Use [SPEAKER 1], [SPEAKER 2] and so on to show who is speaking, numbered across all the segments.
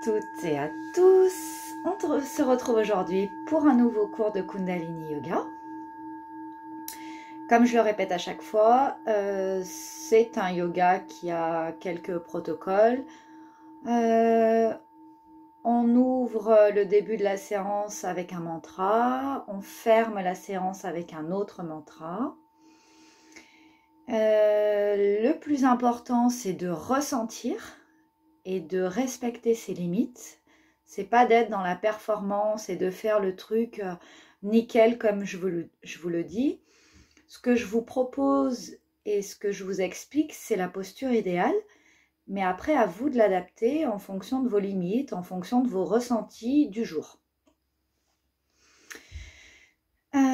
[SPEAKER 1] toutes et à tous, se retrouve aujourd'hui pour un nouveau cours de Kundalini Yoga. Comme je le répète à chaque fois, c'est un yoga qui a quelques protocoles. On ouvre le début de la séance avec un mantra, on ferme la séance avec un autre mantra. Le plus important, c'est de ressentir et de respecter ses limites. C'est pas d'être dans la performance et de faire le truc nickel comme je vous le dis. Ce que je vous propose et ce que je vous explique, c'est la posture idéale. Mais après, à vous de l'adapter en fonction de vos limites, en fonction de vos ressentis du jour. On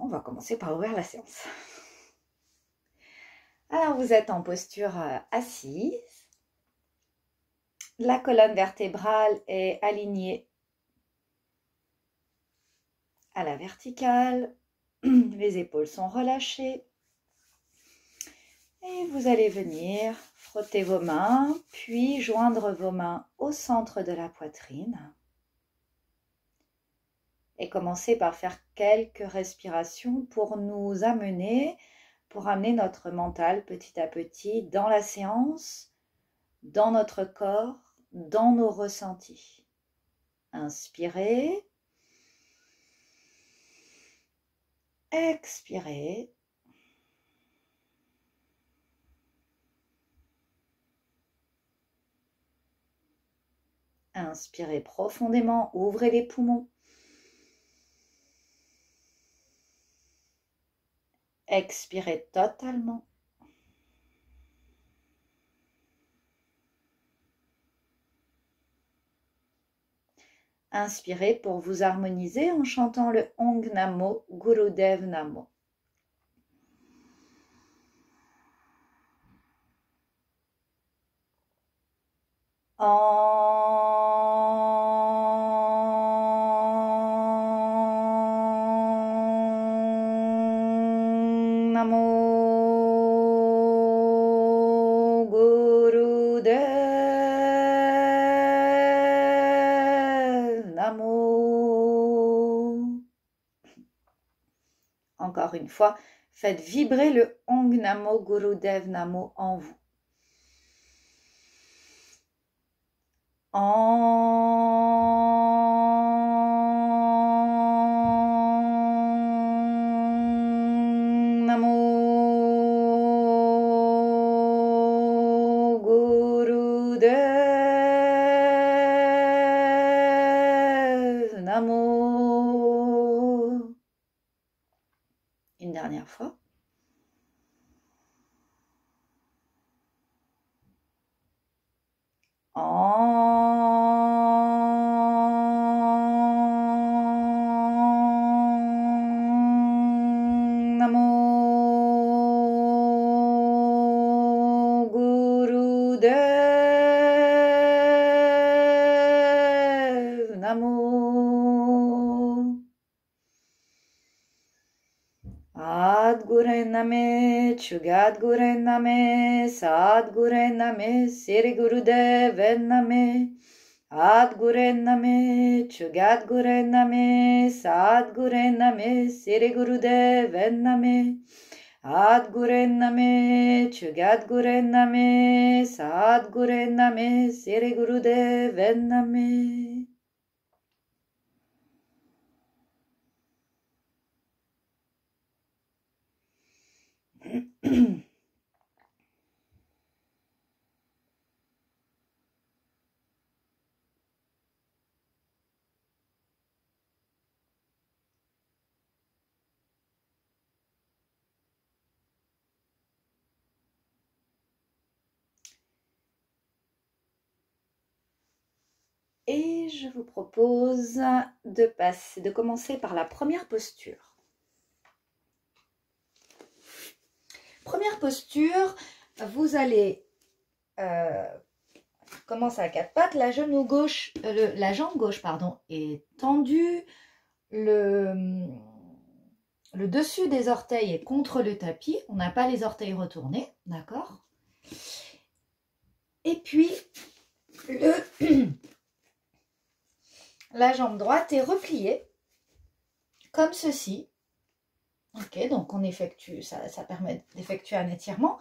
[SPEAKER 1] va commencer par ouvrir la séance. Alors, vous êtes en posture assise. La colonne vertébrale est alignée à la verticale. Les épaules sont relâchées. Et vous allez venir frotter vos mains, puis joindre vos mains au centre de la poitrine. Et commencer par faire quelques respirations pour nous amener, pour amener notre mental petit à petit dans la séance, dans notre corps, dans nos ressentis. Inspirez. Expirez. Inspirez profondément, ouvrez les poumons. Expirez totalement. Inspirez pour vous harmoniser en chantant le Ong Namo Gurudev Namo. Namo Gurudev Namo. Encore une fois, faites vibrer le Ong Namo Gurudev Namo en vous. Namo Gurudev Namo. Une dernière fois. Namo Gurudev Namo. Adgure Name, Chugadgure Name, Sadgure Name, Siri Gurudev Name. Adgure Name, Chugadgure Name, Sadgure Name, Siri Gurudev Name. Adgure Name, Chugadgure Name, Sadgure Name, Siri Gurudev Name. Et je vous propose de commencer par la première posture. Première posture, vous allez commencer à quatre pattes, la jambe gauche est tendue, le dessus des orteils est contre le tapis, on n'a pas les orteils retournés, d'accord? Et puis, la jambe droite est repliée, comme ceci. Ok, donc on effectue, ça permet d'effectuer un étirement.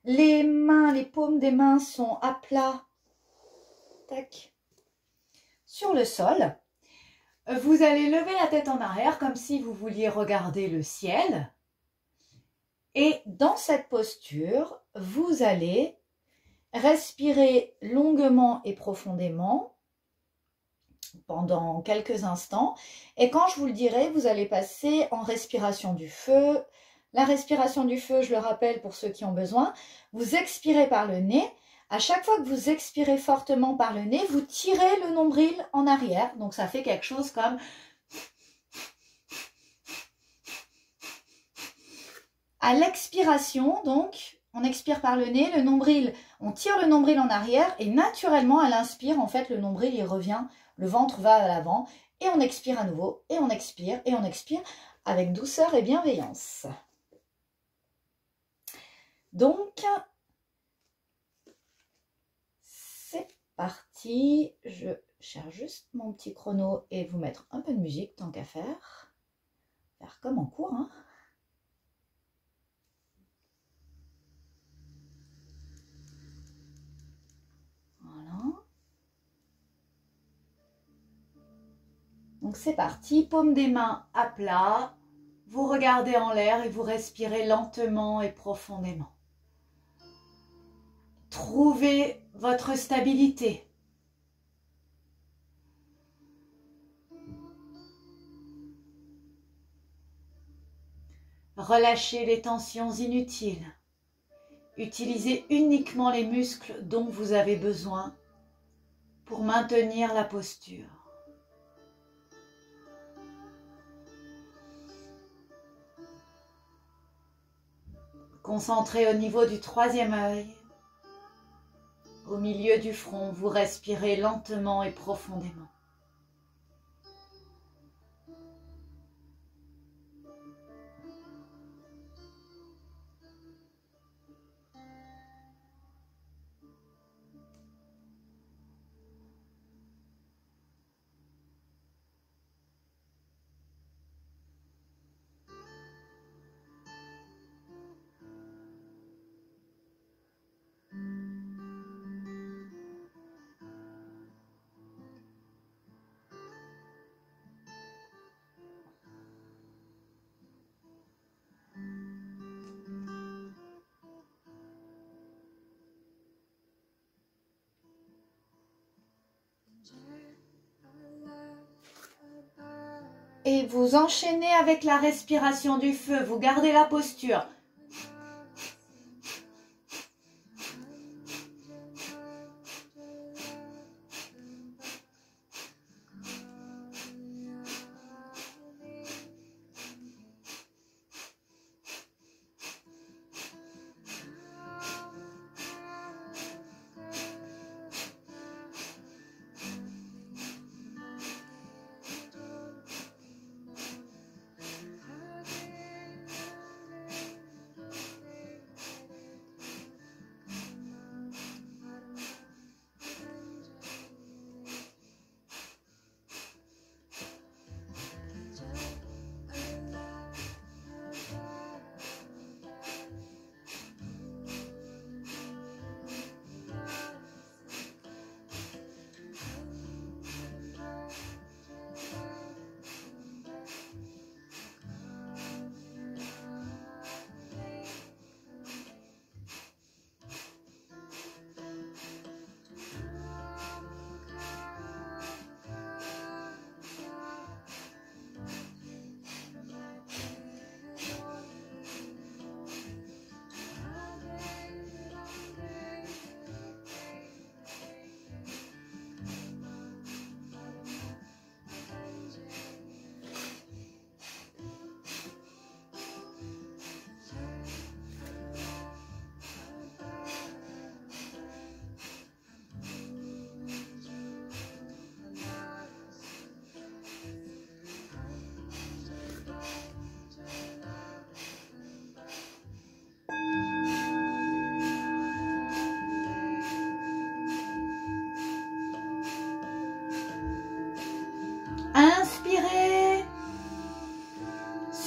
[SPEAKER 1] Les mains, les paumes des mains sont à plat, tac, sur le sol. Vous allez lever la tête en arrière comme si vous vouliez regarder le ciel. Et dans cette posture, vous allez respirer longuement et profondément pendant quelques instants. Et quand je vous le dirai, vous allez passer en respiration du feu. La respiration du feu, je le rappelle pour ceux qui ont besoin, vous expirez par le nez. À chaque fois que vous expirez fortement par le nez, vous tirez le nombril en arrière. Donc ça fait quelque chose comme... À l'expiration, donc, on expire par le nez, le nombril, on tire le nombril en arrière et naturellement, à l'inspire, en fait, le nombril, il revient, le ventre va à l'avant et on expire à nouveau et on expire avec douceur et bienveillance. Donc, c'est parti. Je cherche juste mon petit chrono et vous mettre un peu de musique tant qu'à faire. Faire comme en cours, hein. Donc c'est parti, paume des mains à plat, vous regardez en l'air et vous respirez lentement et profondément. Trouvez votre stabilité. Relâchez les tensions inutiles. Utilisez uniquement les muscles dont vous avez besoin pour maintenir la posture. Concentrez au niveau du troisième œil. Au milieu du front, vous respirez lentement et profondément. Et vous enchaînez avec la respiration du feu, vous gardez la posture.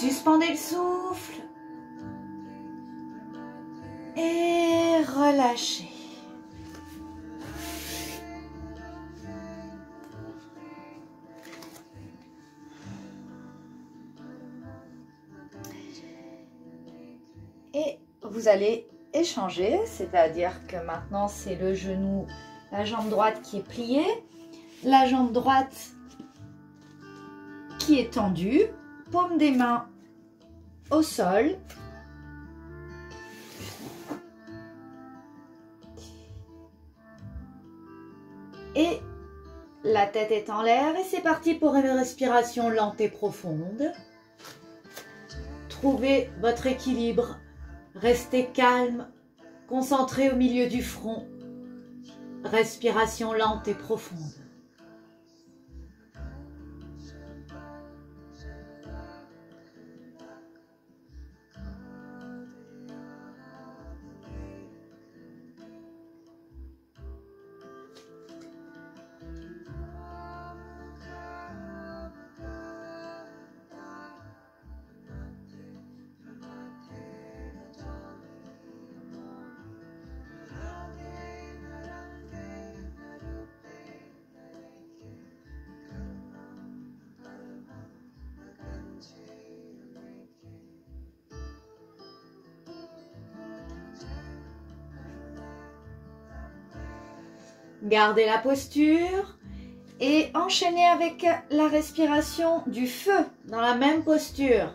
[SPEAKER 1] Suspendez le souffle et relâchez. Et vous allez échanger, c'est-à-dire que maintenant c'est le genou, la jambe droite qui est pliée, la jambe droite qui est tendue, paume des mains au sol. Et la tête est en l'air et c'est parti pour une respiration lente et profonde. Trouvez votre équilibre. Restez calme, concentré au milieu du front. Respiration lente et profonde. Gardez la posture et enchaînez avec la respiration du feu dans la même posture.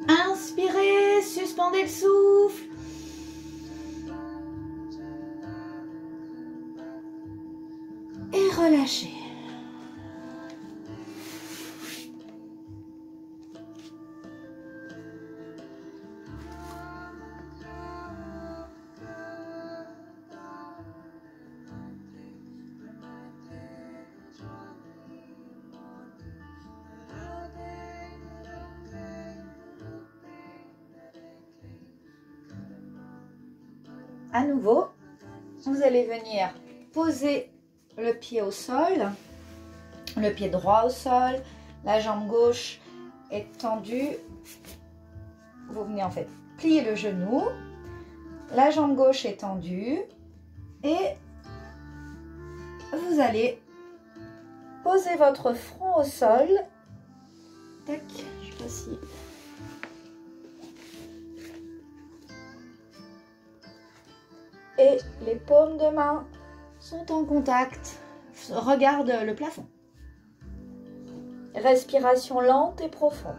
[SPEAKER 1] Inspirez, suspendez le souffle. Et relâchez. À nouveau, vous allez venir poser le pied au sol, le pied droit au sol, la jambe gauche est tendue. Vous venez en fait plier le genou, la jambe gauche est tendue et vous allez poser votre front au sol. Tac, je sais pas si... Et les paumes de main sont en contact. Regarde le plafond. Respiration lente et profonde.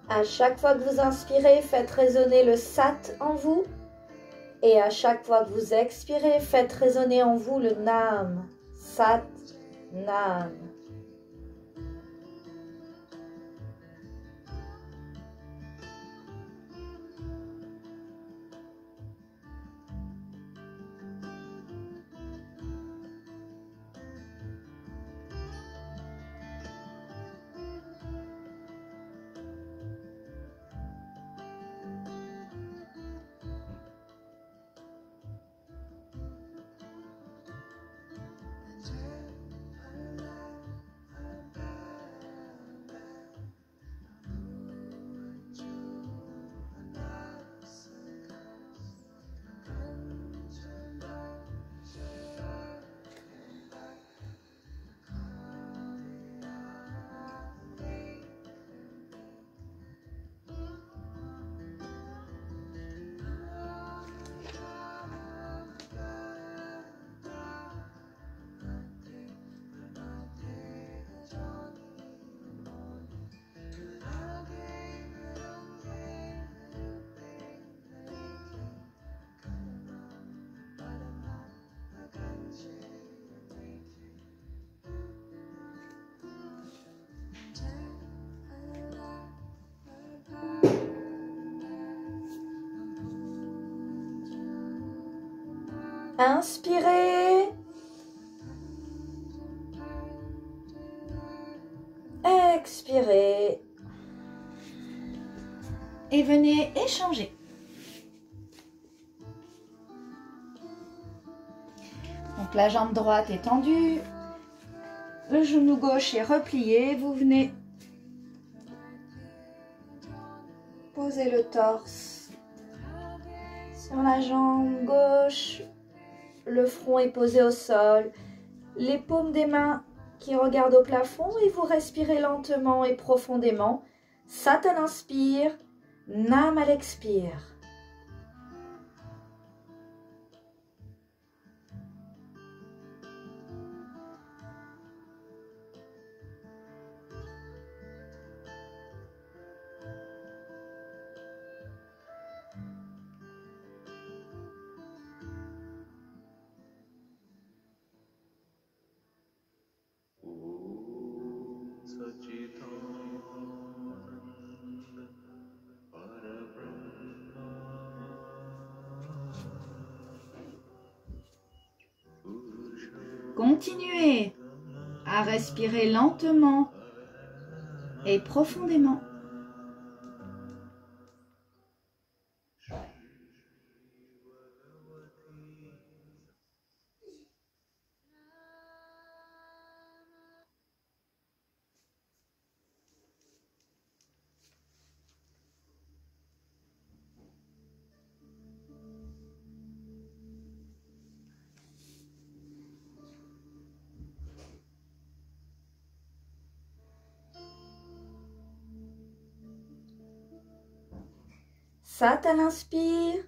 [SPEAKER 1] À chaque fois que vous inspirez, faites résonner le Sat en vous. Et à chaque fois que vous expirez, faites résonner en vous le Nam. Sat, Nam. Inspirez. Expirez. Et venez échanger. Donc la jambe droite est tendue. Le genou gauche est replié. Vous venez poser le torse sur la jambe gauche. Le front est posé au sol. Les paumes des mains qui regardent au plafond et vous respirez lentement et profondément. Sat à l'inspire, Nam à l'expire. Continuez à respirer lentement et profondément. Sat à l'inspire,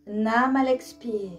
[SPEAKER 1] Nam à l'expire.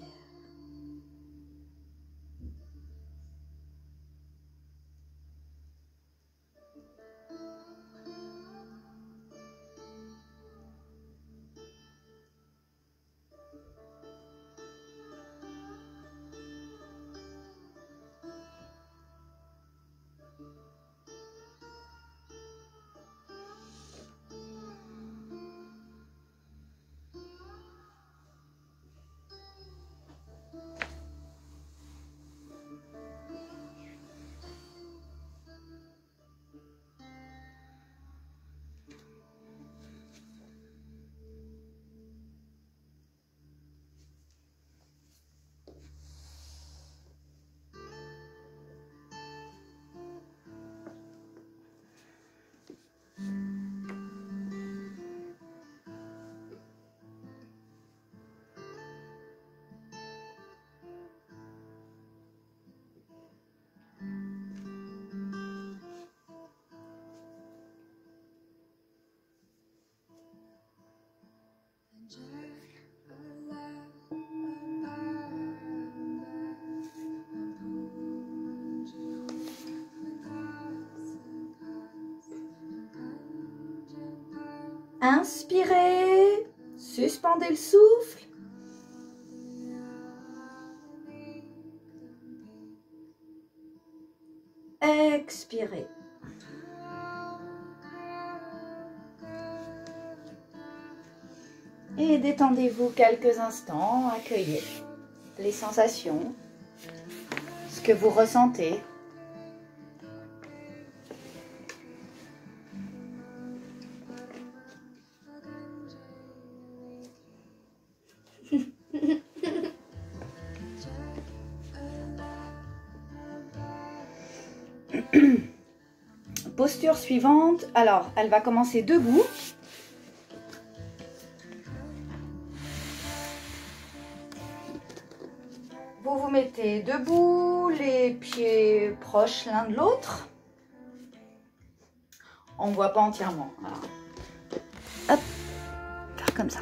[SPEAKER 1] Inspirez, suspendez le souffle. Expirez. Et détendez-vous quelques instants, accueillez les sensations, ce que vous ressentez. Posture suivante, alors elle va commencer debout. Vous vous mettez debout, les pieds proches l'un de l'autre. On ne voit pas entièrement. Alors, hop, faire comme ça.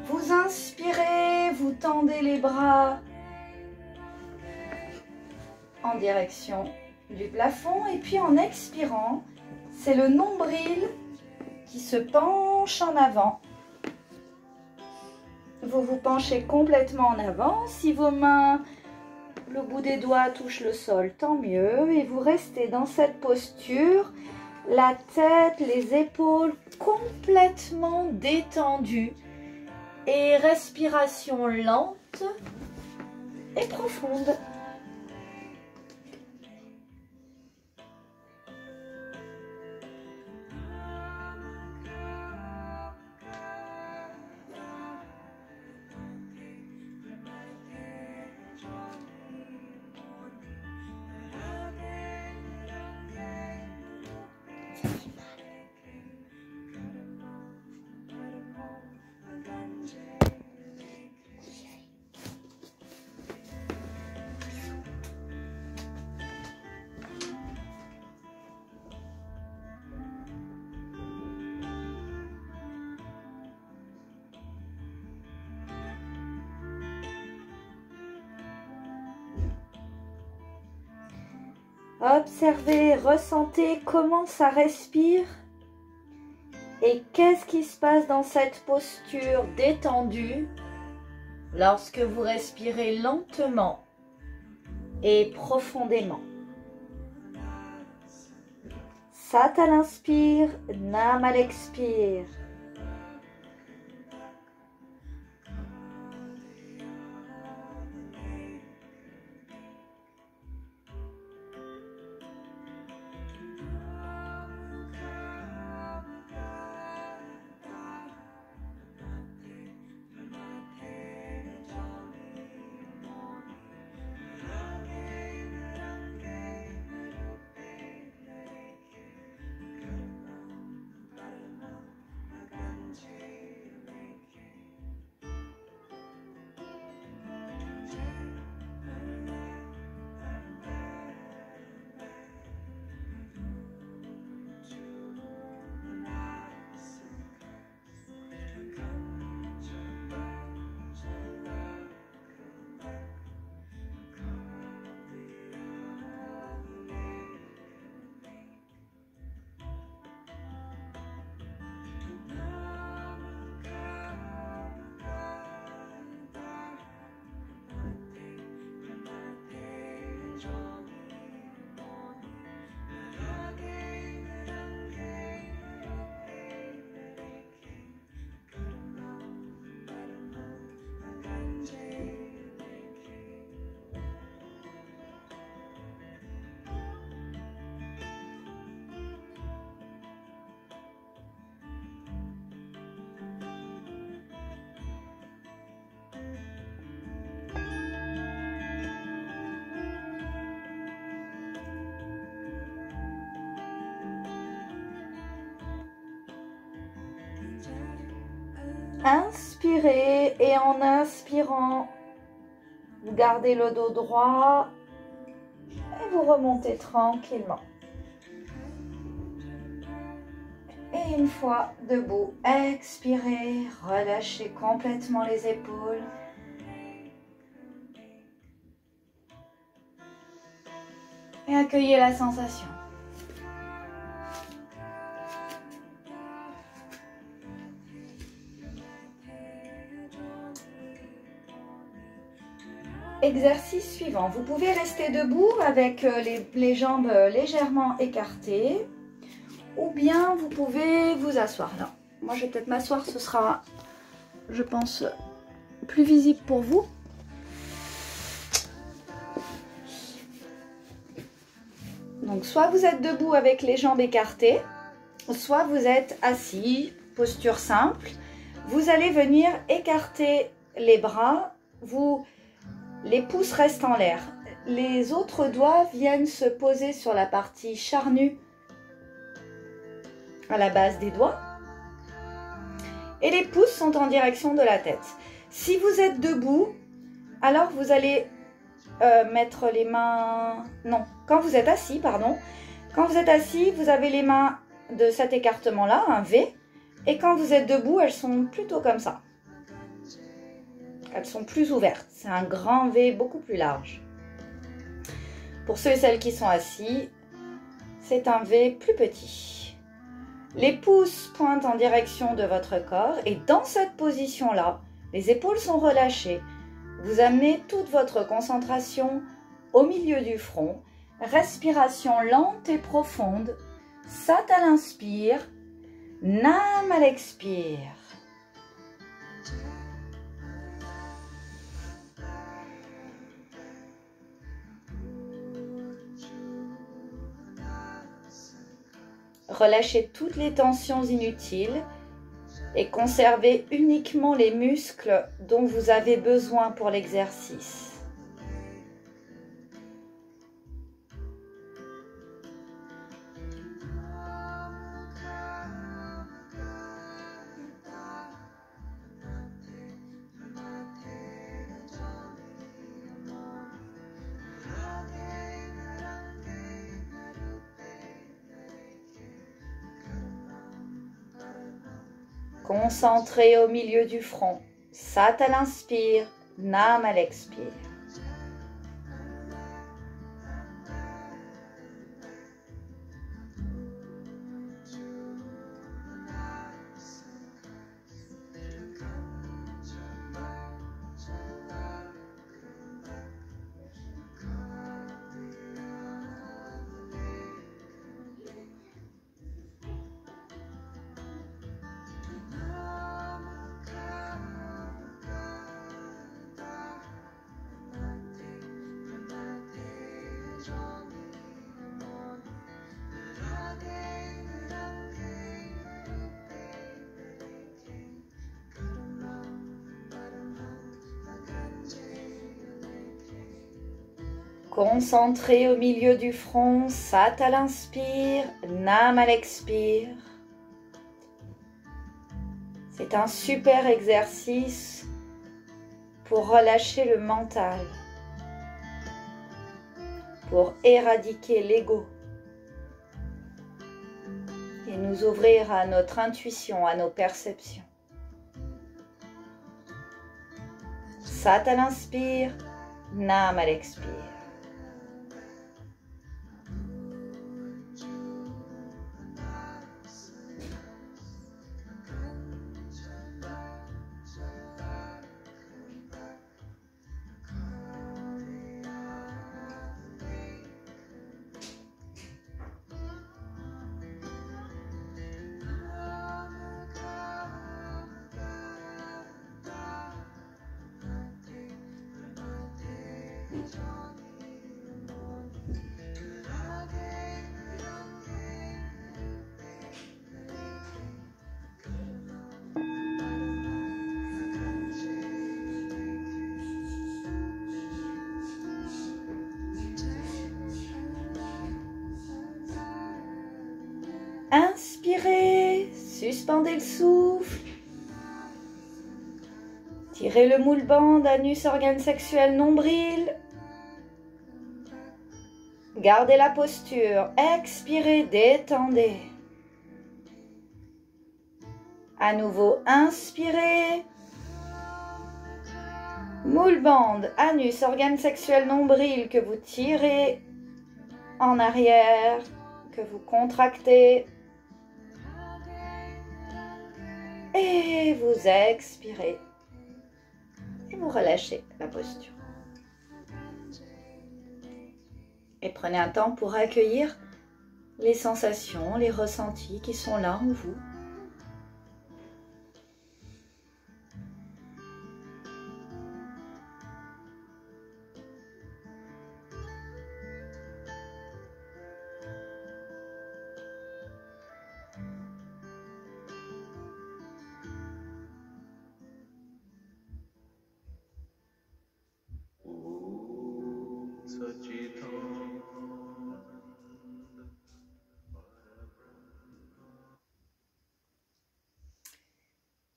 [SPEAKER 1] Vous inspirez, vous tendez les bras en direction du plafond et puis en expirant, c'est le nombril qui se penche en avant. Vous vous penchez complètement en avant. Si vos mains, le bout des doigts touche le sol, tant mieux. Et vous restez dans cette posture, la tête, les épaules complètement détendues. Et respiration lente et profonde. Observez, ressentez comment ça respire et qu'est-ce qui se passe dans cette posture détendue lorsque vous respirez lentement et profondément. Sat à l'inspire, Nam à l'expire. Inspirez et en inspirant, vous gardez le dos droit et vous remontez tranquillement. Et une fois debout, expirez, relâchez complètement les épaules. Et accueillez la sensation. Exercice suivant. Vous pouvez rester debout avec les jambes légèrement écartées. Ou bien vous pouvez vous asseoir. Là, moi je vais peut-être m'asseoir, ce sera, je pense, plus visible pour vous. Donc soit vous êtes debout avec les jambes écartées, soit vous êtes assis, posture simple. Vous allez venir écarter les bras, les pouces restent en l'air. Les autres doigts viennent se poser sur la partie charnue à la base des doigts. Et les pouces sont en direction de la tête. Si vous êtes debout, alors vous allez mettre les mains... Non, quand vous êtes assis, pardon. Quand vous êtes assis, vous avez les mains de cet écartement-là, un V. Et quand vous êtes debout, elles sont plutôt comme ça. Elles sont plus ouvertes. C'est un grand V beaucoup plus large. Pour ceux et celles qui sont assis, c'est un V plus petit. Les pouces pointent en direction de votre corps et dans cette position-là, les épaules sont relâchées. Vous amenez toute votre concentration au milieu du front. Respiration lente et profonde. Sat à l'inspire, Nam à l'expire. Relâchez toutes les tensions inutiles et conservez uniquement les muscles dont vous avez besoin pour l'exercice. Concentré au milieu du front. Sat à l'inspire, Nam à l'expire. Concentré au milieu du front, Sat à l'inspire, Nam à l'expire. C'est un super exercice pour relâcher le mental, pour éradiquer l'ego et nous ouvrir à notre intuition, à nos perceptions. Sat à l'inspire, Nam à l'expire. Inspirez, suspendez le souffle. Tirez le moule-bande, anus, organe sexuel, nombril. Gardez la posture. Expirez, détendez. À nouveau, inspirez. Moule-bande, anus, organe sexuel, nombril que vous tirez. en arrière, que vous contractez. Et vous expirez. Et vous relâchez la posture. Et prenez un temps pour accueillir les sensations, les ressentis qui sont là en vous.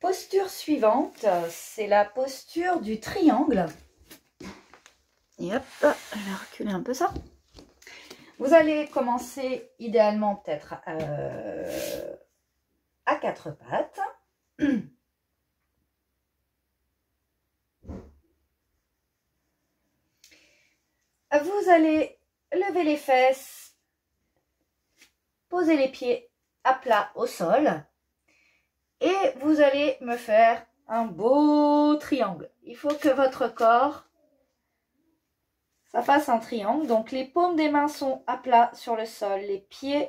[SPEAKER 1] Posture suivante, c'est la posture du triangle. Et hop, je vais reculer un peu ça. Vous allez commencer idéalement peut-être à quatre pattes. Vous allez lever les fesses, poser les pieds à plat au sol et vous allez me faire un beau triangle. Il faut que votre corps, ça fasse un triangle. Donc les paumes des mains sont à plat sur le sol, les pieds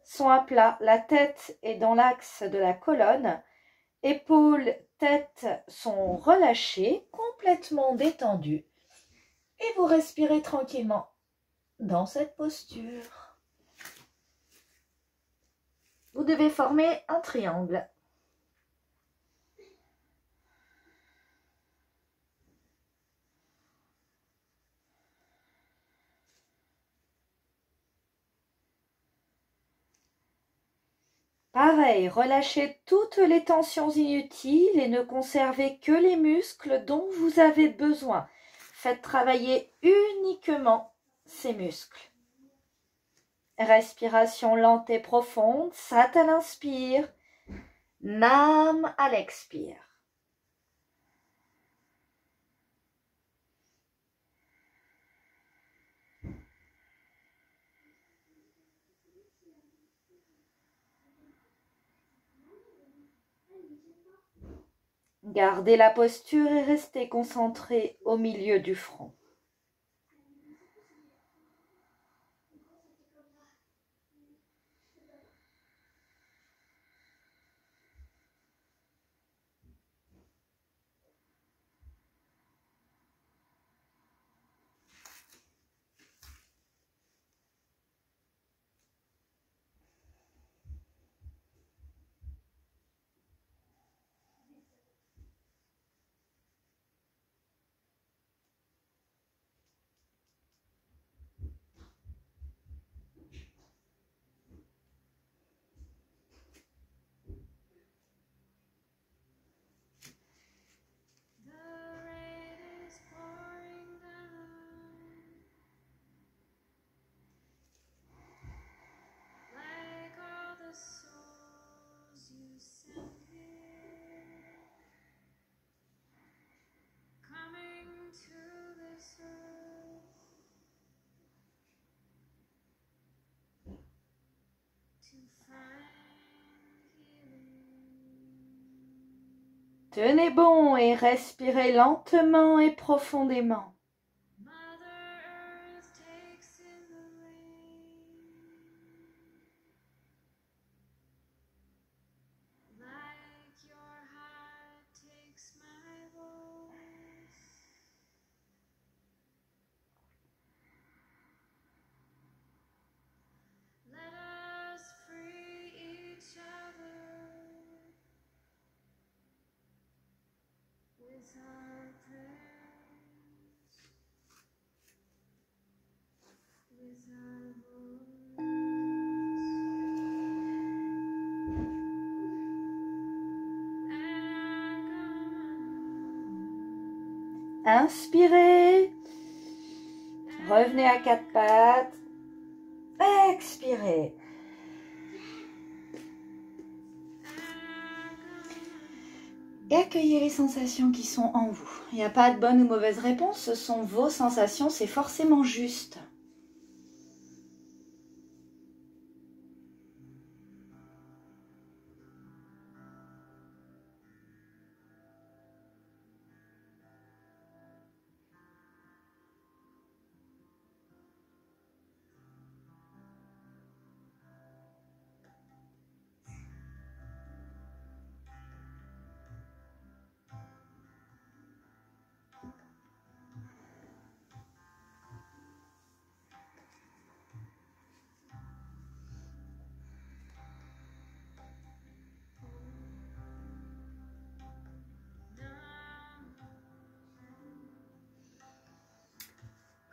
[SPEAKER 1] sont à plat, la tête est dans l'axe de la colonne, épaules, tête sont relâchées, complètement détendues. Et vous respirez tranquillement dans cette posture. Vous devez former un triangle. Pareil, relâchez toutes les tensions inutiles et ne conservez que les muscles dont vous avez besoin. Faites travailler uniquement ces muscles. Respiration lente et profonde, Sat à l'inspire, Nam à l'expire. Gardez la posture et restez concentré au milieu du front. Tenez bon et respirez lentement et profondément. Inspirez, revenez à quatre pattes, expirez. Et accueillez les sensations qui sont en vous. Il n'y a pas de bonne ou mauvaise réponse, ce sont vos sensations, c'est forcément juste.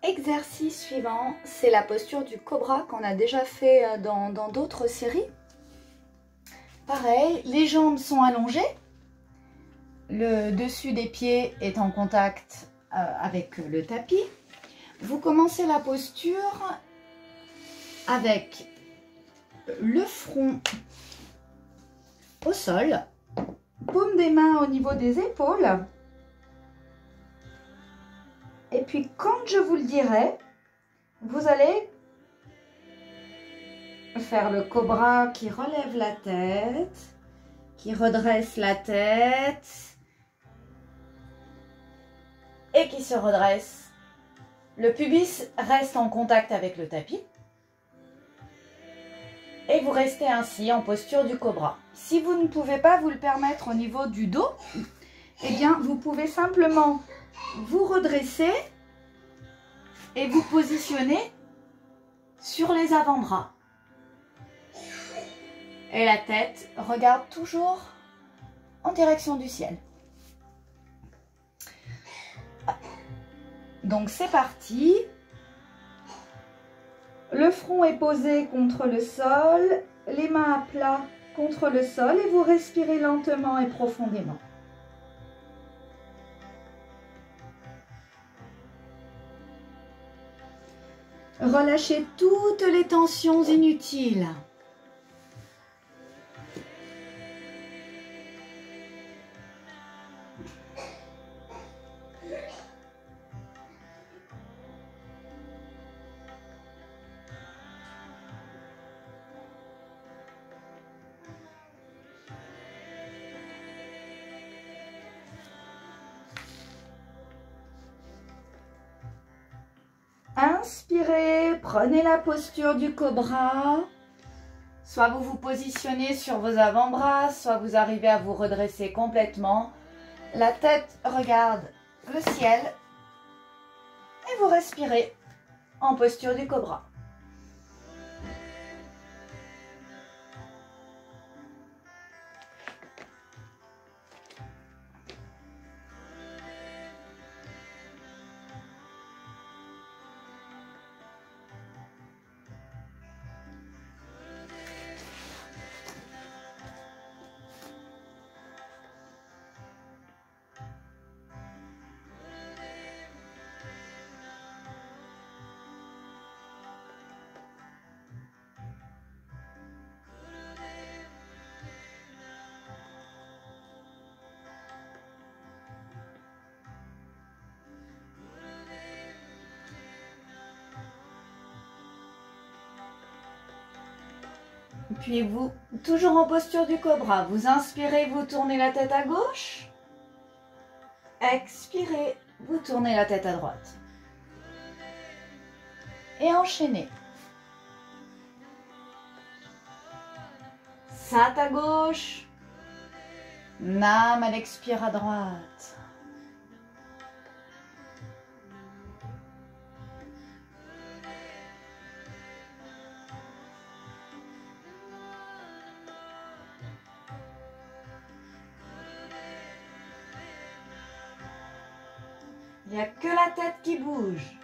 [SPEAKER 1] Exercice suivant, c'est la posture du cobra qu'on a déjà fait dans d'autres séries. Pareil, les jambes sont allongées, le dessus des pieds est en contact avec le tapis. Vous commencez la posture avec le front au sol, paume des mains au niveau des épaules. Et puis quand je vous le dirai, vous allez faire le cobra qui relève la tête, qui redresse la tête et qui se redresse. Le pubis reste en contact avec le tapis. Et vous restez ainsi en posture du cobra. Si vous ne pouvez pas vous le permettre au niveau du dos, eh bien vous pouvez simplement vous redresser et vous positionner sur les avant-bras. Et la tête regarde toujours en direction du ciel. Donc c'est parti. Le front est posé contre le sol, les mains à plat contre le sol et vous respirez lentement et profondément. Relâchez toutes les tensions inutiles. Inspirez, prenez la posture du cobra. Soit vous vous positionnez sur vos avant-bras, soit vous arrivez à vous redresser complètement. La tête regarde le ciel et vous respirez en posture du cobra. Puis vous, toujours en posture du cobra, vous inspirez, vous tournez la tête à gauche. Expirez, vous tournez la tête à droite. Et enchaînez. Sat à gauche. Nam à l'expire à droite. Il n'y a que la tête qui bouge.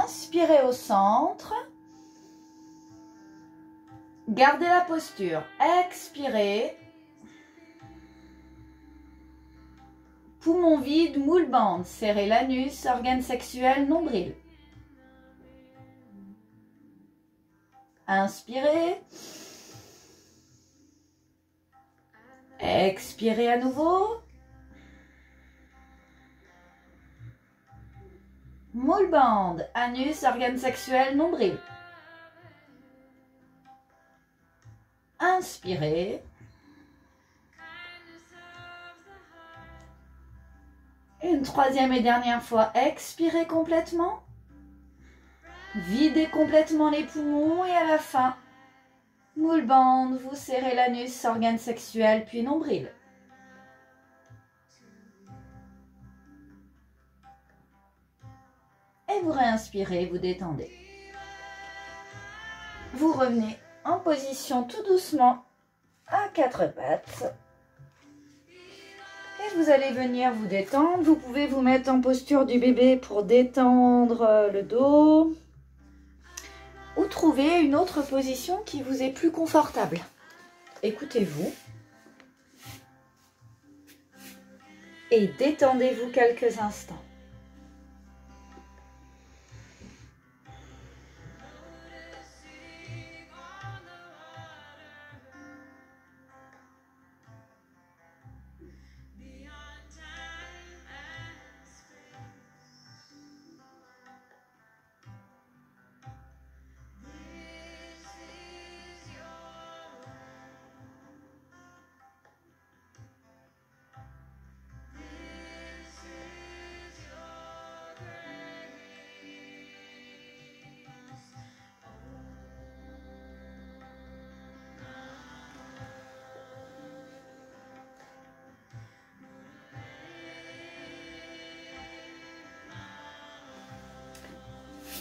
[SPEAKER 1] Inspirez au centre. Gardez la posture. Expirez. Poumon vide, moule bande. Serrez l'anus, organe sexuel, nombril. Inspirez. Expirez à nouveau. Moule bande, anus, organe sexuel, nombril. Inspirez. Une troisième et dernière fois, expirez complètement. Videz complètement les poumons et à la fin, moule bande, vous serrez l'anus, organe sexuel, puis nombril. Et vous réinspirez, vous détendez. Vous revenez en position tout doucement à quatre pattes. Et vous allez venir vous détendre. Vous pouvez vous mettre en posture du bébé pour détendre le dos. Ou trouver une autre position qui vous est plus confortable. Écoutez-vous. Et détendez-vous quelques instants.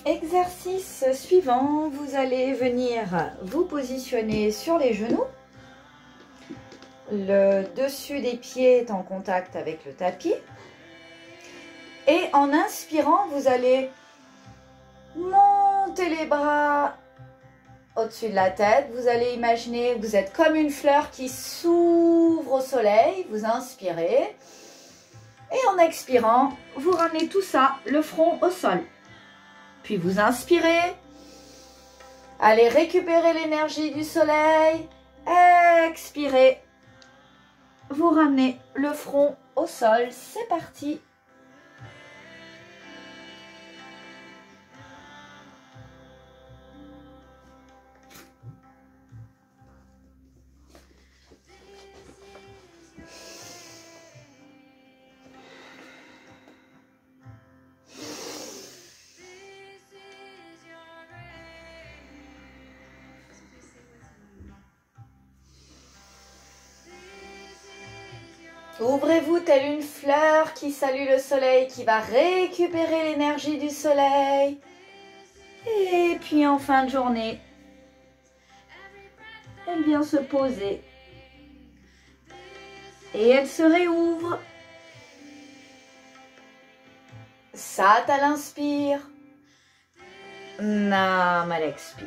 [SPEAKER 1] Exercice suivant, vous allez venir vous positionner sur les genoux. Le dessus des pieds est en contact avec le tapis. Et en inspirant, vous allez monter les bras au-dessus de la tête. Vous allez imaginer que vous êtes comme une fleur qui s'ouvre au soleil. Vous inspirez. Et en expirant, vous ramenez tout ça, le front au sol. Puis vous inspirez, allez récupérer l'énergie du soleil, expirez, vous ramenez le front au sol, c'est parti. Ouvrez-vous telle une fleur qui salue le soleil, qui va récupérer l'énergie du soleil. Et puis en fin de journée, elle vient se poser. Et elle se réouvre. Sat à l'inspire. Nam à l'expire.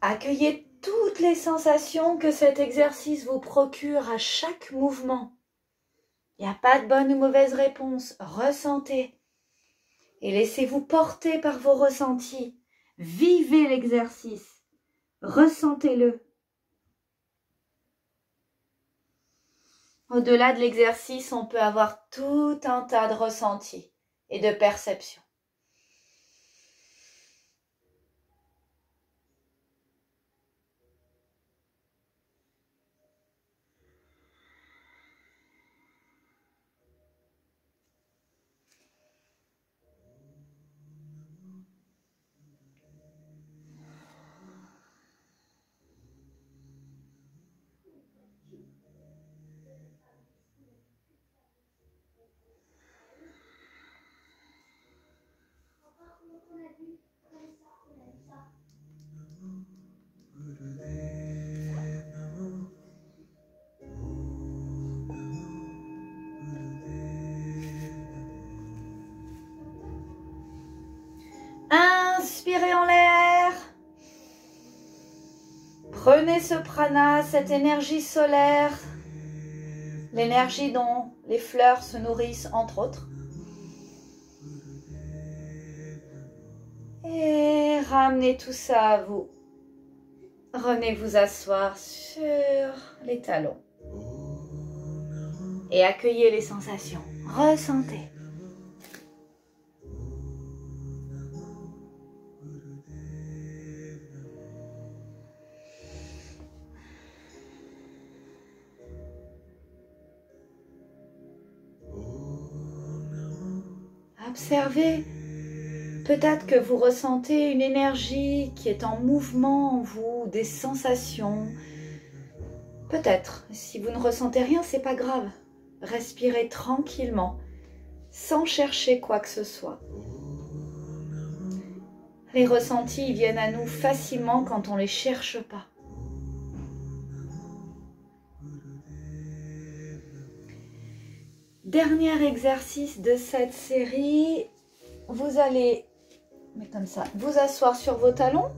[SPEAKER 1] Accueillez toutes les sensations que cet exercice vous procure à chaque mouvement. Il n'y a pas de bonne ou mauvaise réponse. Ressentez. Et laissez-vous porter par vos ressentis. Vivez l'exercice. Ressentez-le. Au-delà de l'exercice, on peut avoir tout un tas de ressentis et de perceptions. Inspirez en l'air. Prenez ce prana, cette énergie solaire, l'énergie dont les fleurs se nourrissent entre autres. Et ramenez tout ça à vous. Revenez vous asseoir sur les talons. Et accueillez les sensations. Ressentez. Observez. Peut-être que vous ressentez une énergie qui est en mouvement en vous, des sensations. Peut-être. Si vous ne ressentez rien, c'est pas grave. Respirez tranquillement, sans chercher quoi que ce soit. Les ressentis viennent à nous facilement quand on ne les cherche pas. Dernier exercice de cette série, vous allez, comme ça, vous asseoir sur vos talons.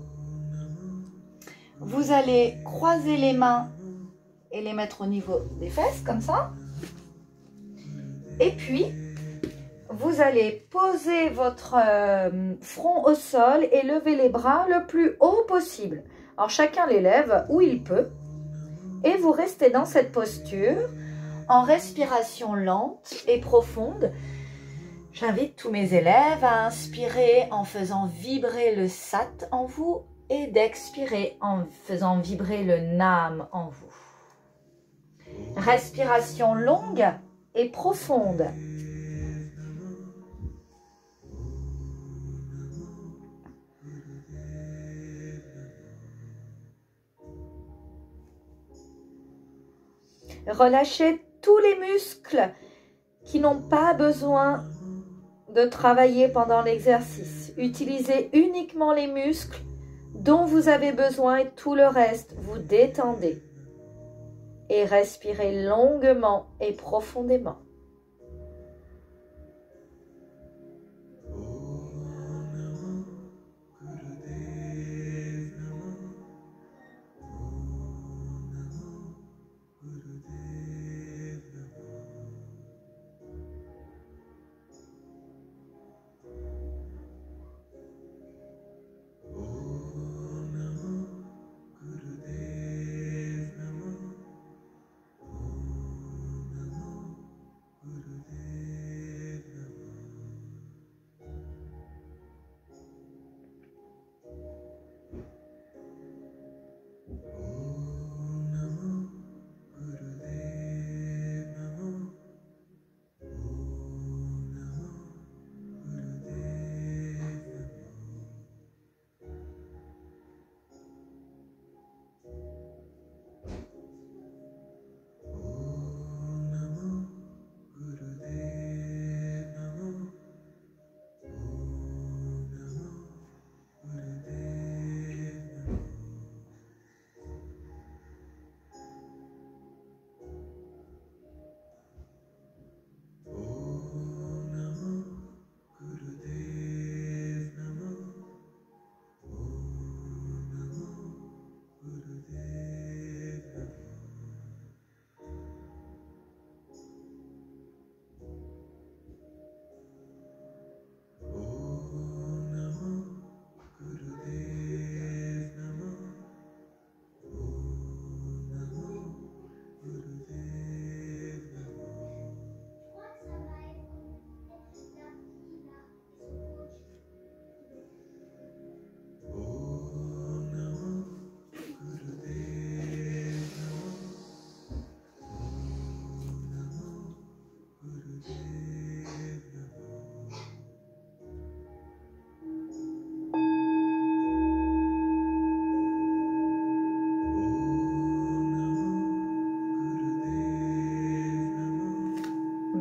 [SPEAKER 1] Vous allez croiser les mains et les mettre au niveau des fesses, comme ça. Et puis, vous allez poser votre front au sol et lever les bras le plus haut possible. Alors, chacun les lève où il peut. Et vous restez dans cette posture en respiration lente et profonde. J'invite tous mes élèves à inspirer en faisant vibrer le sat en vous et d'expirer en faisant vibrer le nam en vous. Respiration longue et profonde. Relâchez tous les muscles qui n'ont pas besoin de travailler pendant l'exercice. Utilisez uniquement les muscles dont vous avez besoin et tout le reste, vous détendez. Et respirez longuement et profondément.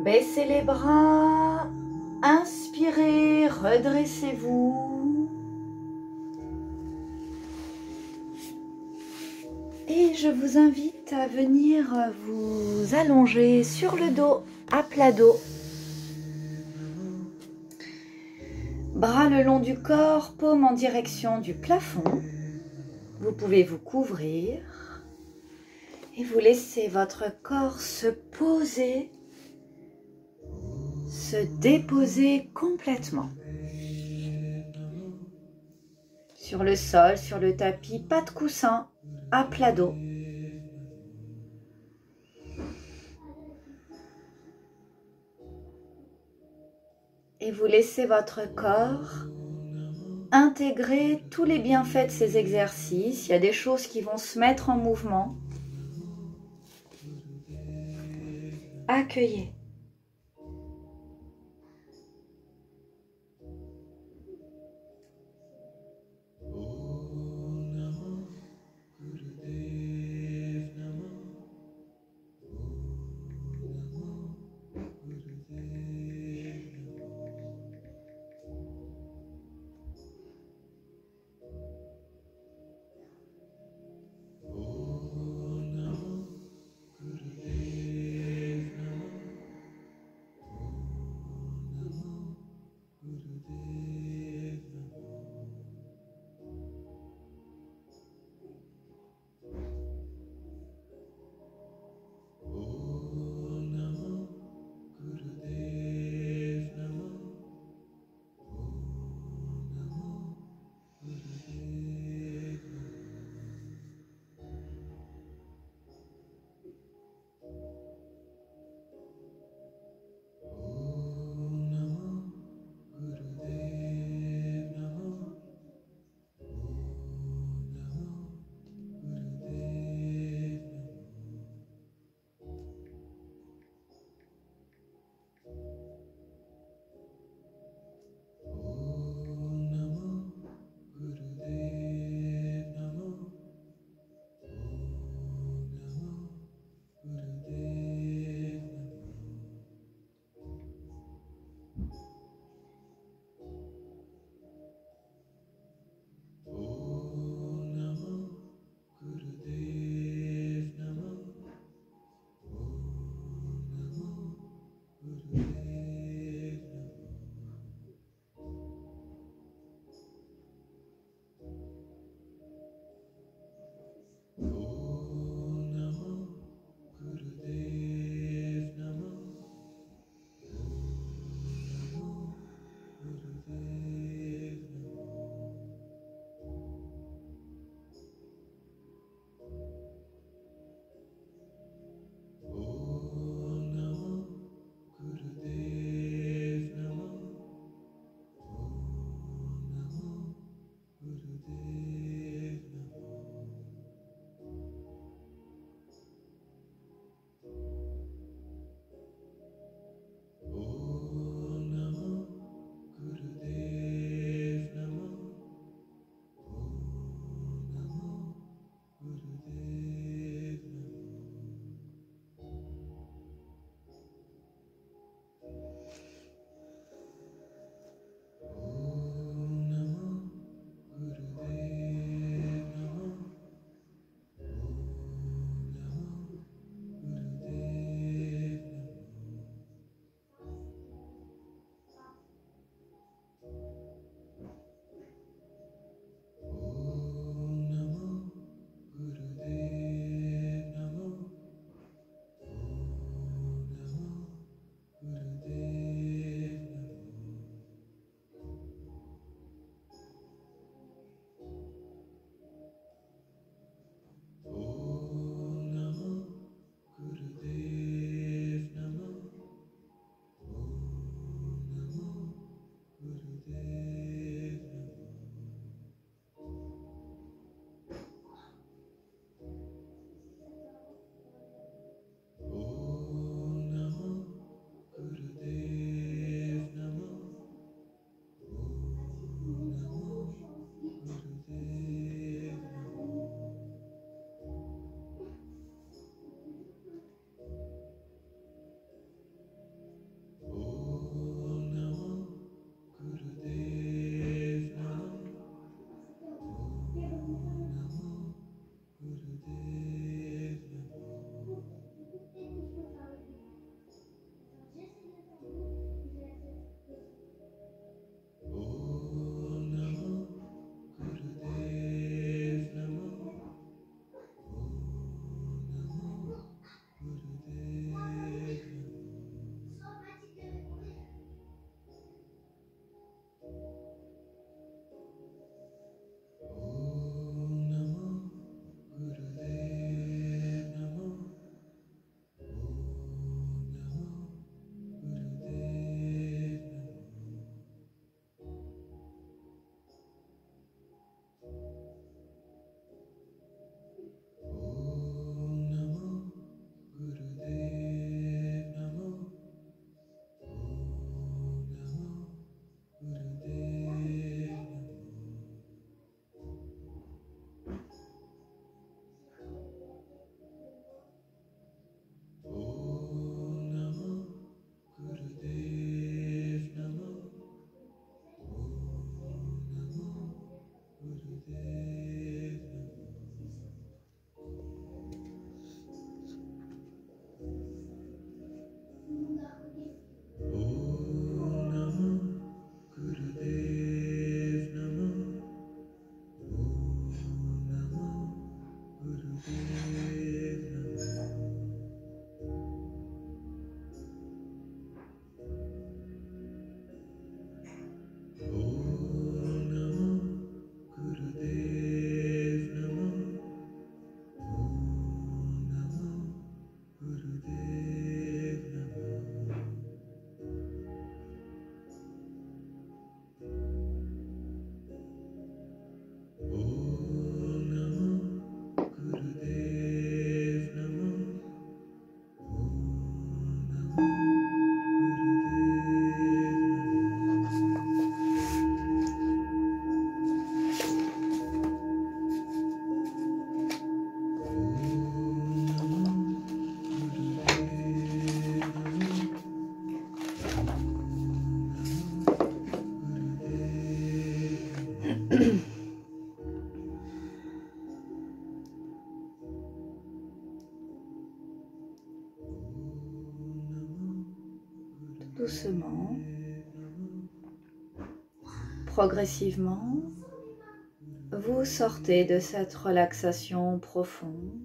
[SPEAKER 1] Baissez les bras, inspirez, redressez-vous. Et je vous invite à venir vous allonger sur le dos, à plat dos. Bras le long du corps, paume en direction du plafond. Vous pouvez vous couvrir et vous laissez votre corps se poser, se déposer complètement. Sur le sol, sur le tapis, pas de coussin, à plat dos. Et vous laissez votre corps intégrer tous les bienfaits de ces exercices. Il y a des choses qui vont se mettre en mouvement. Accueillez. doucement, progressivement, vous sortez de cette relaxation profonde.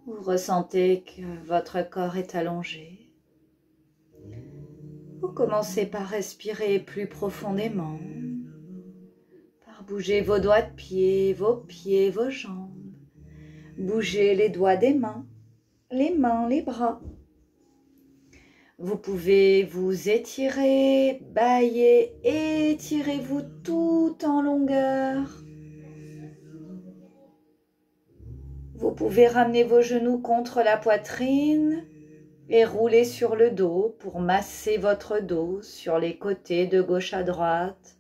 [SPEAKER 1] Vous ressentez que votre corps est allongé. Vous commencez par respirer plus profondément, par bouger vos doigts de pied, vos jambes. Bougez les doigts des mains, les bras. Vous pouvez vous étirer, bâiller, étirez-vous tout en longueur. Vous pouvez ramener vos genoux contre la poitrine et rouler sur le dos pour masser votre dos sur les côtés de gauche à droite,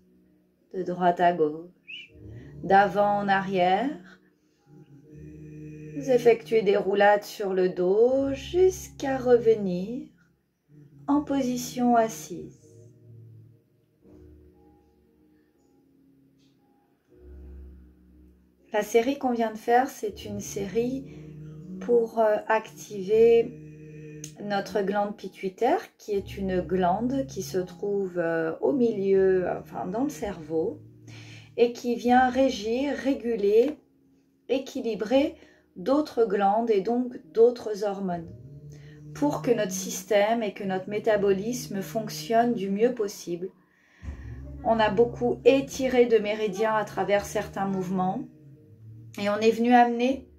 [SPEAKER 1] de droite à gauche, d'avant en arrière. Vous effectuez des roulades sur le dos jusqu'à revenir en position assise. La série qu'on vient de faire, c'est une série pour activer notre glande pituitaire, qui est une glande qui se trouve au milieu, enfin dans le cerveau, et qui vient régir, réguler, équilibrer d'autres glandes et donc d'autres hormones, pour que notre système et que notre métabolisme fonctionnent du mieux possible. On a beaucoup étiré de méridiens à travers certains mouvements et on est venu amener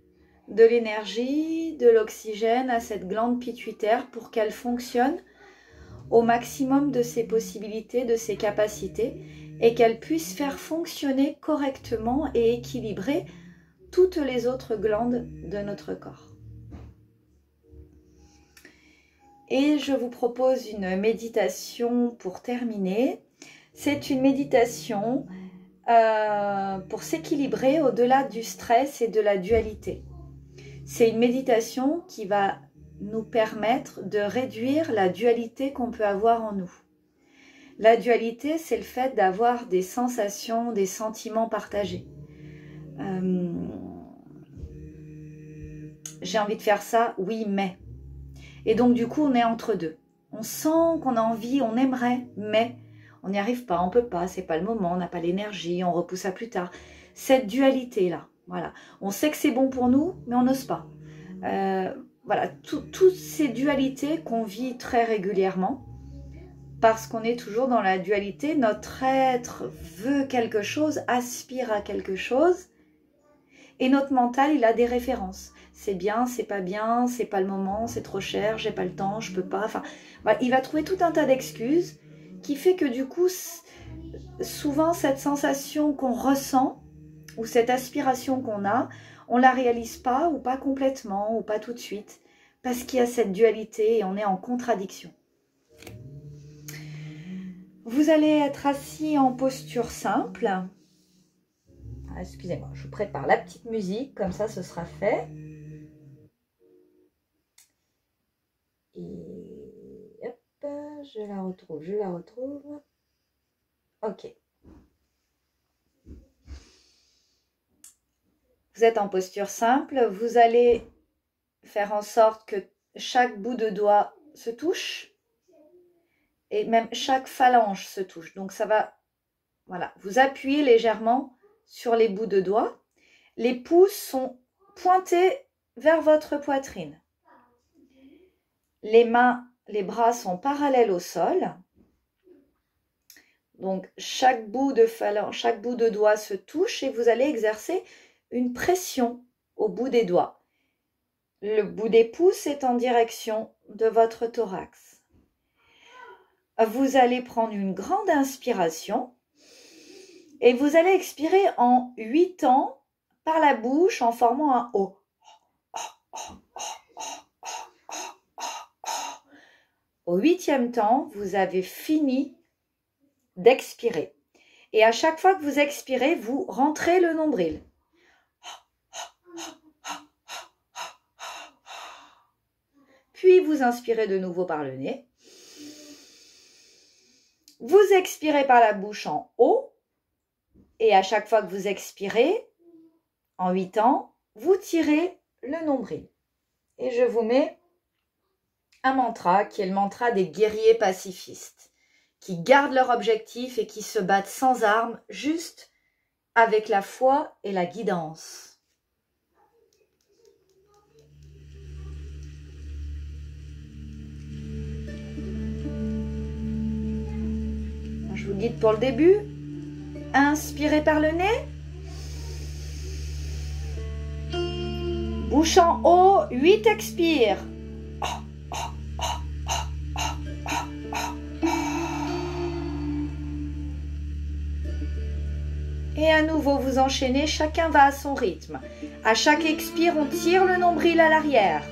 [SPEAKER 1] de l'énergie, de l'oxygène à cette glande pituitaire pour qu'elle fonctionne au maximum de ses possibilités, de ses capacités et qu'elle puisse faire fonctionner correctement et équilibrer toutes les autres glandes de notre corps. Et je vous propose une méditation pour terminer. C'est une méditation pour s'équilibrer au-delà du stress et de la dualité. C'est une méditation qui va nous permettre de réduire la dualité qu'on peut avoir en nous. La dualité, c'est le fait d'avoir des sensations, des sentiments partagés. J'ai envie de faire ça, oui, mais. Et donc, du coup, on est entre deux. On sent qu'on a envie, on aimerait, mais on n'y arrive pas, on ne peut pas, c'est pas le moment, on n'a pas l'énergie, on repousse à plus tard. Cette dualité-là, voilà. On sait que c'est bon pour nous, mais on n'ose pas. Voilà, toutes ces dualités qu'on vit très régulièrement, parce qu'on est toujours dans la dualité, notre être veut quelque chose, aspire à quelque chose, et notre mental, il a des références. C'est bien, c'est pas bien, c'est pas le moment, c'est trop cher, j'ai pas le temps, je peux pas. Enfin, voilà, il va trouver tout un tas d'excuses qui fait que du coup, souvent cette sensation qu'on ressent ou cette aspiration qu'on a, on la réalise pas ou pas complètement ou pas tout de suite parce qu'il y a cette dualité et on est en contradiction. Vous allez être assis en posture simple. Excusez-moi, je vous prépare la petite musique, comme ça ce sera fait. Et hop, je la retrouve. Ok. Vous êtes en posture simple, vous allez faire en sorte que chaque bout de doigt se touche et même chaque phalange se touche. Donc ça va, voilà, vous appuyez légèrement sur les bouts de doigts. Les pouces sont pointés vers votre poitrine. Les mains, les bras sont parallèles au sol. Donc chaque bout de phalange, chaque bout de doigt se touche et vous allez exercer une pression au bout des doigts. Le bout des pouces est en direction de votre thorax. Vous allez prendre une grande inspiration et vous allez expirer en 8 temps par la bouche en formant un O. Au 8e temps, vous avez fini d'expirer. Et à chaque fois que vous expirez, vous rentrez le nombril. Puis vous inspirez de nouveau par le nez. Vous expirez par la bouche en haut. Et à chaque fois que vous expirez, en 8 temps, vous tirez le nombril. Et je vous mets un mantra qui est le mantra des guerriers pacifistes, qui gardent leur objectif et qui se battent sans armes, juste avec la foi et la guidance. Je vous guide pour le début. Inspirez par le nez. Bouche en haut, 8 expire. Et à nouveau, vous enchaînez, chacun va à son rythme. À chaque expire, on tire le nombril à l'arrière.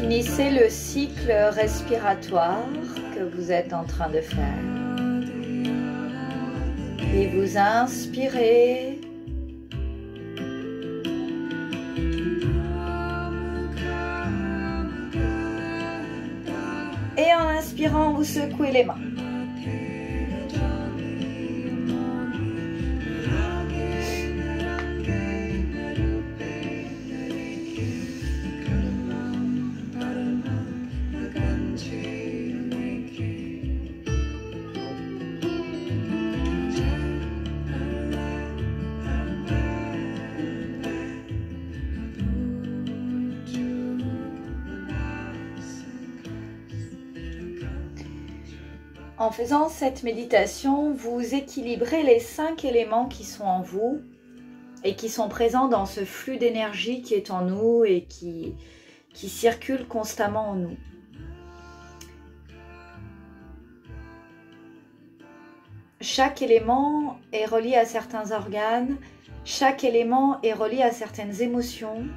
[SPEAKER 1] Finissez le cycle respiratoire que vous êtes en train de faire. Et vous inspirez. expirant, vous secouez les mains. En faisant cette méditation, vous équilibrez les 5 éléments qui sont en vous et qui sont présents dans ce flux d'énergie qui est en nous et qui circule constamment en nous. Chaque élément est relié à certains organes, chaque élément est relié à certaines émotions.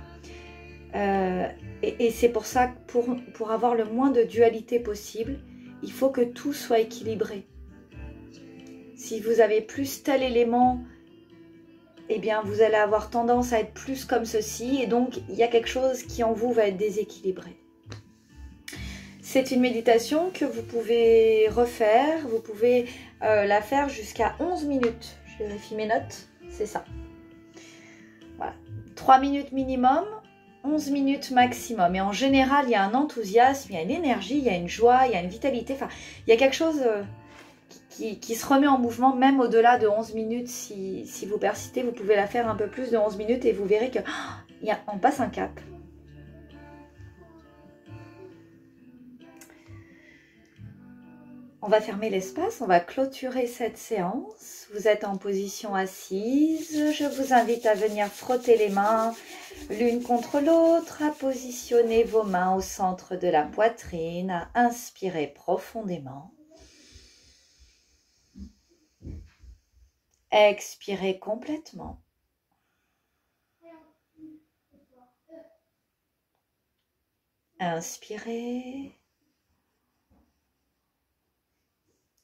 [SPEAKER 1] Et c'est pour ça que pour avoir le moins de dualité possible, il faut que tout soit équilibré. Si vous avez plus tel élément, eh bien vous allez avoir tendance à être plus comme ceci, et donc il y a quelque chose qui en vous va être déséquilibré. C'est une méditation que vous pouvez refaire, vous pouvez la faire jusqu'à 11 minutes. Je vérifie mes notes, c'est ça. Voilà. 3 minutes minimum, 11 minutes maximum. Et en général, il y a un enthousiasme, il y a une énergie, il y a une joie, il y a une vitalité. Enfin, il y a quelque chose qui se remet en mouvement, même au-delà de 11 minutes. Si vous persistez, vous pouvez la faire un peu plus de 11 minutes et vous verrez qu'on passe un cap. On va fermer l'espace, on va clôturer cette séance. Vous êtes en position assise. Je vous invite à venir frotter les mains l'une contre l'autre, à positionner vos mains au centre de la poitrine, à inspirer profondément. Expirez complètement. Inspirez.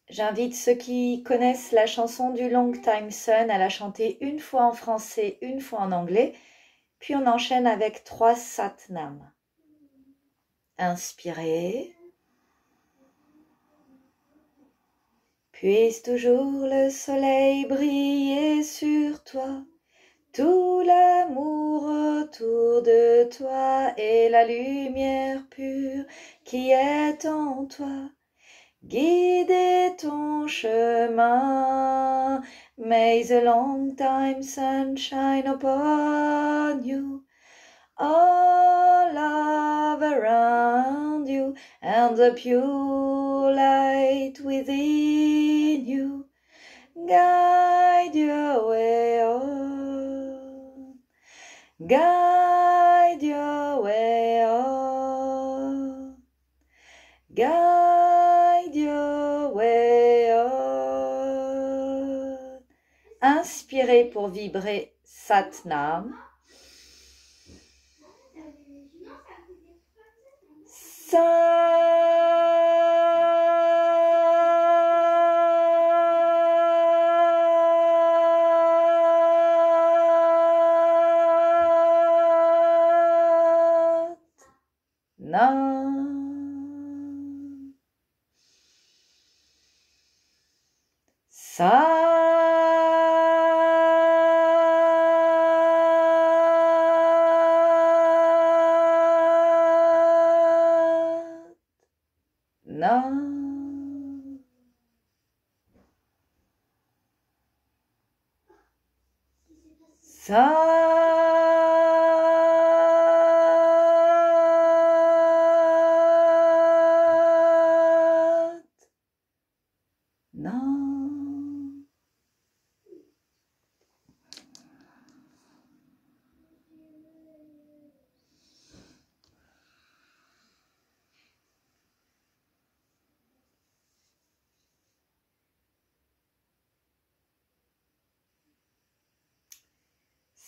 [SPEAKER 1] J'invite ceux qui connaissent la chanson du Long Time Sun à la chanter une fois en français, une fois en anglais, puis on enchaîne avec 3 Satnam. Inspirez. Puisse toujours le soleil briller sur toi, tout l'amour autour de toi et la lumière pure qui est en toi. Guidez ton chemin, may the long time sun shine upon you, all love around you, and the pure light within you, guide your way on, guide your way on, guide your way on. Inspirez pour vibrer Satnam.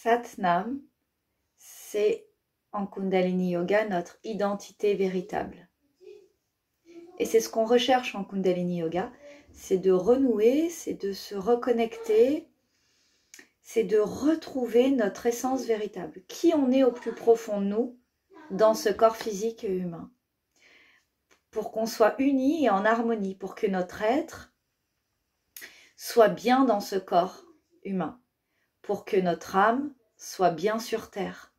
[SPEAKER 1] Satnam, c'est en Kundalini Yoga notre identité véritable. Et c'est ce qu'on recherche en Kundalini Yoga, c'est de renouer, c'est de se reconnecter, c'est de retrouver notre essence véritable. Qui on est au plus profond de nous, dans ce corps physique et humain. pour qu'on soit unis et en harmonie, pour que notre être soit bien dans ce corps humain, pour que notre âme soit bien sur terre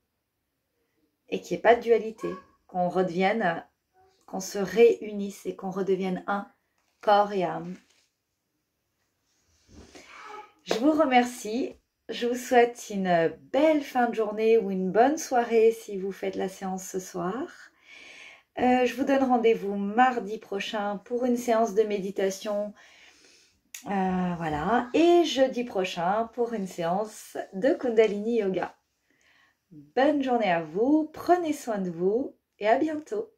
[SPEAKER 1] et qu'il n'y ait pas de dualité, qu'on redevienne, qu'on se réunisse et qu'on redevienne un, corps et âme. Je vous remercie. Je vous souhaite une belle fin de journée ou une bonne soirée si vous faites la séance ce soir. Je vous donne rendez-vous mardi prochain pour une séance de méditation. Voilà. Et jeudi prochain pour une séance de Kundalini Yoga. Bonne journée à vous, prenez soin de vous et à bientôt.